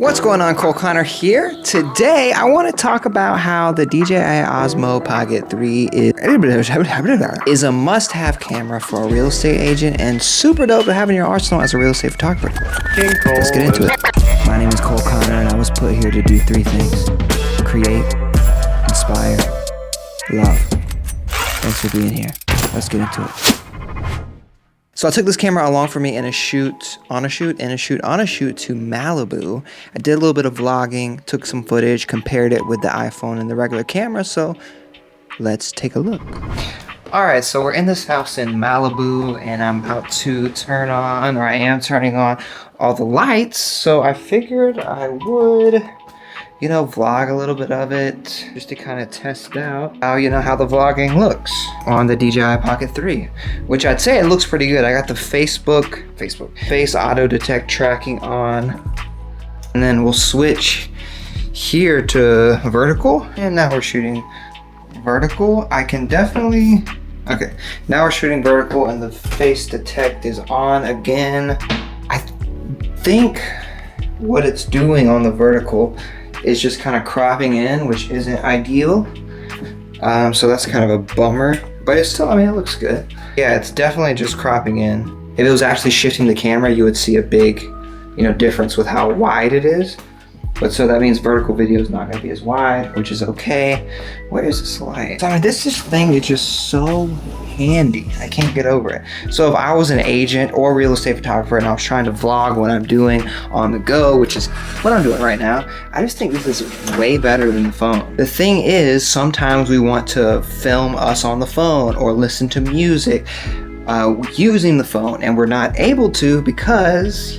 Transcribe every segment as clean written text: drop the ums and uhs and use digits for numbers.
What's going on, Cole Connor here. Today, I want to talk about how the DJI Osmo Pocket 3 is a must-have camera for a real estate agent and super dope to have in your arsenal as a real estate photographer. Let's get into it. My name is Cole Connor and I was put here to do three things: create, inspire, love. Thanks for being here. Let's get into it. So I took this camera along for me in a shoot to Malibu. I did a little bit of vlogging, took some footage, compared it with the iPhone and the regular camera, so let's take a look. All right, so we're in this house in Malibu and I'm about to turn on, or I am turning on all the lights. So I figured I would, vlog a little bit of it just to kind of test out how, how the vlogging looks on the DJI Pocket 3, which I'd say it looks pretty good. I got the face auto detect tracking on, and then we'll switch here to vertical, and now we're shooting vertical. Okay, now we're shooting vertical and the face detect is on again. I think what it's doing on the vertical is just kind of cropping in, which isn't ideal. So that's kind of a bummer, but it's still, it looks good. Yeah, it's definitely just cropping in. If it was actually shifting the camera, you would see a big, difference with how wide it is. But so that means vertical video is not gonna be as wide, which is okay. Where is this light? This thing is just so handy. I can't get over it. So if I was an agent or real estate photographer and I was trying to vlog what I'm doing on the go, which is what I'm doing right now, I just think this is way better than the phone. The thing is, sometimes we want to film us on the phone or listen to music using the phone, and we're not able to because,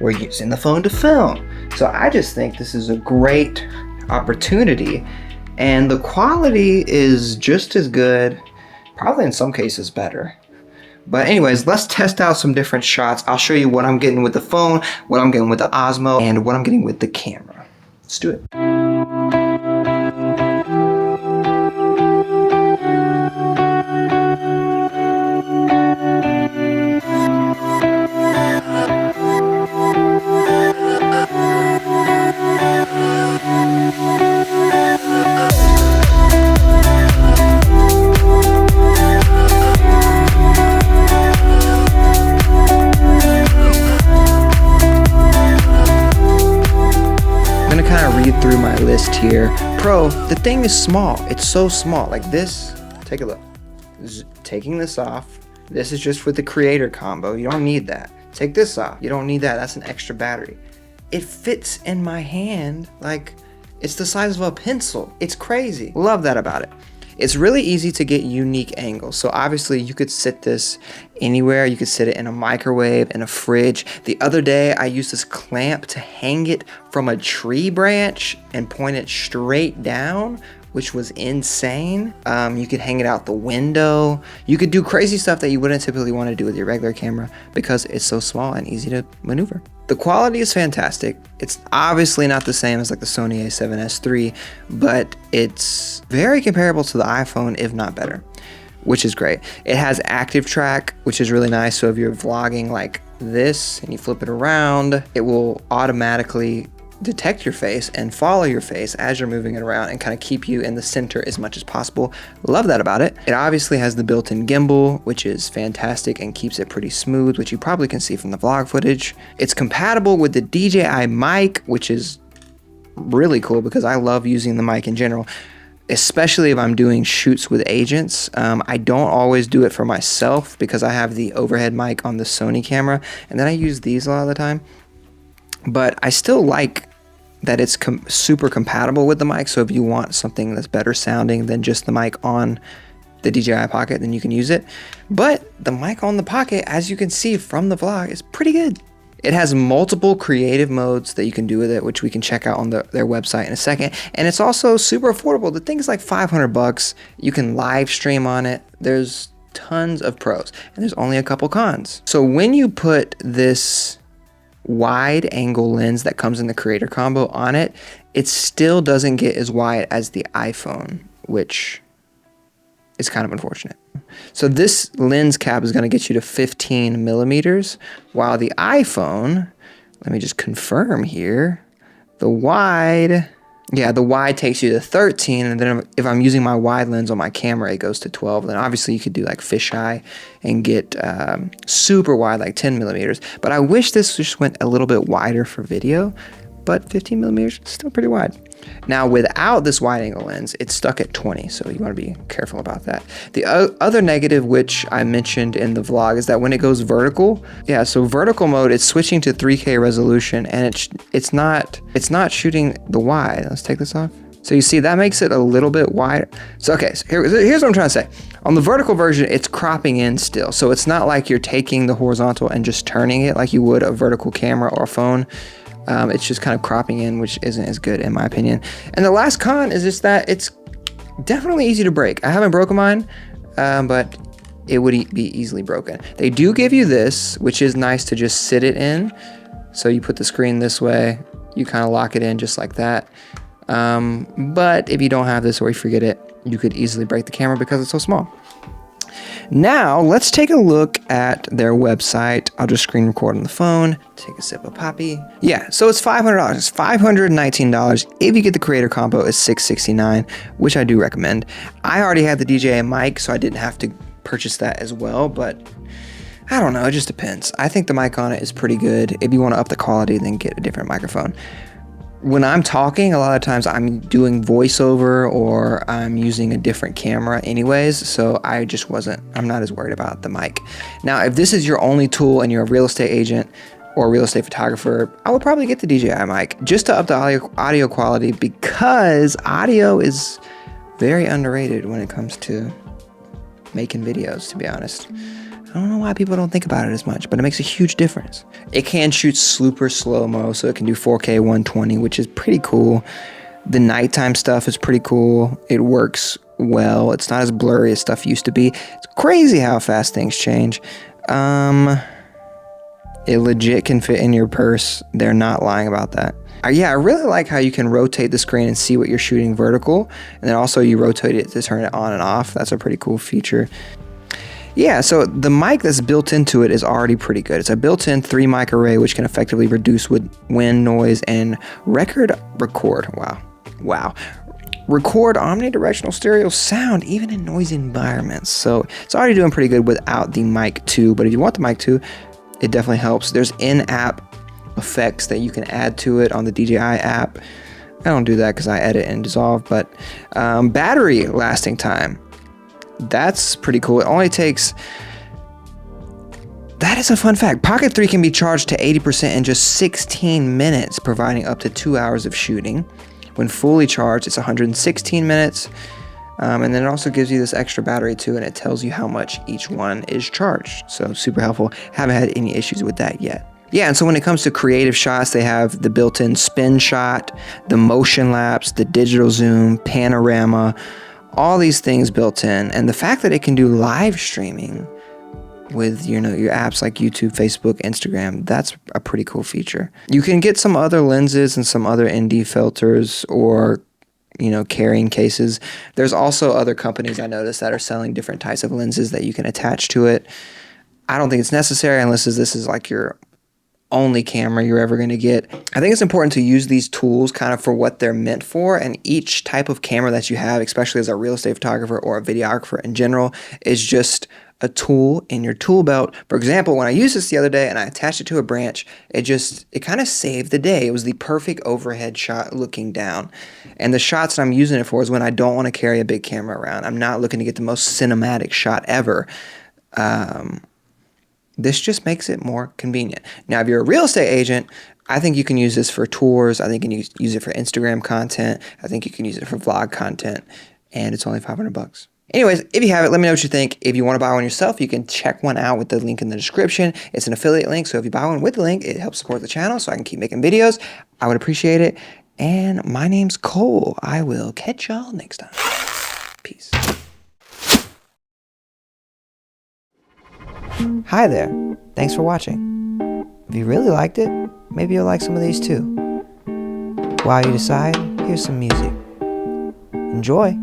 we're using the phone to film. So I just think this is a great opportunity, and the quality is just as good, probably in some cases better. But anyways, let's test out some different shots. I'll show you what I'm getting with the phone, what I'm getting with the Osmo, and what I'm getting with the camera. Let's do it. Through my list here. Pro, the thing is small. It's so small. Like this, take a look. Taking this off. This is just with the creator combo. You don't need that. Take this off. You don't need that. That's an extra battery. It fits in my hand like it's the size of a pencil. It's crazy. Love that about it. It's really easy to get unique angles. So obviously you could sit this anywhere. You could sit it in a microwave, in a fridge. The other day I used this clamp to hang it from a tree branch and point it straight down, which was insane. You could hang it out the window. You could do crazy stuff that you wouldn't typically want to do with your regular camera because it's so small and easy to maneuver. The quality is fantastic. It's obviously not the same as like the Sony a7S III, but it's very comparable to the iPhone, if not better, which is great. It has active track, which is really nice. So if you're vlogging like this and you flip it around, it will automatically detect your face and follow your face as you're moving it around and kind of keep you in the center as much as possible. Love that about it. It obviously has the built-in gimbal, which is fantastic and keeps it pretty smooth, which you probably can see from the vlog footage. It's compatible with the DJI mic, which is really cool because I love using the mic in general, especially if I'm doing shoots with agents. I don't always do it for myself because I have the overhead mic on the Sony camera, and then I use these a lot of the time. But I still like that it's super compatible with the mic. So if you want something that's better sounding than just the mic on the DJI Pocket, then you can use it. But the mic on the Pocket, as you can see from the vlog, is pretty good. It has multiple creative modes that you can do with it, which we can check out on their website in a second. And it's also super affordable. The thing's like $500. You can live stream on it. There's tons of pros, and there's only a couple cons. So when you put this wide angle lens that comes in the creator combo on it, it still doesn't get as wide as the iPhone, which is kind of unfortunate. So this lens cap is going to get you to 15 millimeters, while the iPhone, let me just confirm here. The wide, yeah, the wide takes you to 13, and then if I'm using my wide lens on my camera, it goes to 12. Then obviously you could do like fisheye and get super wide, like 10 millimeters. But I wish this just went a little bit wider for video, but 15 millimeters is still pretty wide. Now without this wide angle lens, it's stuck at 20, so you want to be careful about that. The other negative, which I mentioned in the vlog, is that when it goes vertical, yeah, so vertical mode, it's switching to 3K resolution, and it's not shooting the wide. Let's take this off. So you see that makes it a little bit wider. So okay, so here's what I'm trying to say. On the vertical version, it's cropping in still, so it's not like you're taking the horizontal and just turning it like you would a vertical camera or a phone. It's just kind of cropping in, which isn't as good in my opinion. And the last con is just that it's definitely easy to break. I haven't broken mine, but it would be easily broken. They do give you this, which is nice to just sit it in. So you put the screen this way, you kind of lock it in just like that. But if you don't have this or you forget it, you could easily break the camera because it's so small. Now, let's take a look at their website. I'll just screen record on the phone. Take a sip of Poppy. Yeah, so it's $500. It's $519. If you get the creator combo, it's $669, which I do recommend. I already had the DJI mic, so I didn't have to purchase that as well, but I don't know, it just depends. I think the mic on it is pretty good. If you want to up the quality, then get a different microphone. When I'm talking, a lot of times I'm doing voiceover or I'm using a different camera anyways, so I'm not as worried about the mic. Now, if this is your only tool and you're a real estate agent or a real estate photographer, I would probably get the DJI mic just to up the audio quality, because audio is very underrated when it comes to making videos, to be honest. I don't know why people don't think about it as much, but it makes a huge difference. It can shoot super slow-mo, so it can do 4K 120, which is pretty cool. The nighttime stuff is pretty cool. It works well. It's not as blurry as stuff used to be. It's crazy how fast things change. It legit can fit in your purse. They're not lying about that. Yeah, I really like how you can rotate the screen and see what you're shooting vertical, and then also you rotate it to turn it on and off. That's a pretty cool feature. Yeah, so the mic that's built into it is already pretty good. It's a built-in 3-mic array, which can effectively reduce wind noise and record omnidirectional stereo sound even in noisy environments. So it's already doing pretty good without the mic 2, but if you want the mic 2, it definitely helps. There's in-app effects that you can add to it on the DJI app. I don't do that because I edit and dissolve, but battery lasting time. That's pretty cool. It only takes... That is a fun fact. Pocket 3 can be charged to 80% in just 16 minutes, providing up to 2 hours of shooting. When fully charged, it's 116 minutes. And then it also gives you this extra battery too, and it tells you how much each one is charged. So super helpful. Haven't had any issues with that yet. Yeah, and so when it comes to creative shots, they have the built-in spin shot, the motion lapse, the digital zoom, panorama, all these things built in. And the fact that it can do live streaming with, you know, your apps like YouTube, Facebook, Instagram, that's a pretty cool feature. You can get some other lenses and some other ND filters or, you know, carrying cases. There's also other companies I noticed that are selling different types of lenses that you can attach to it. I don't think it's necessary unless this is like your only camera you're ever going to get. I think it's important to use these tools kind of for what they're meant for, and each type of camera that you have, especially as a real estate photographer or a videographer in general, is just a tool in your tool belt. For example, when I used this the other day and I attached it to a branch, it kind of saved the day. It was the perfect overhead shot looking down. And the shots that I'm using it for is when I don't want to carry a big camera around. I'm not looking to get the most cinematic shot ever. This just makes it more convenient. Now, if you're a real estate agent, I think you can use this for tours. I think you can use it for Instagram content. I think you can use it for vlog content. And it's only $500. Anyways, if you have it, let me know what you think. If you want to buy one yourself, you can check one out with the link in the description. It's an affiliate link, so if you buy one with the link, it helps support the channel so I can keep making videos. I would appreciate it. And my name's Cole. I will catch y'all next time. Peace. Hi there. Thanks for watching. If you really liked it, maybe you'll like some of these too. While you decide, here's some music. Enjoy.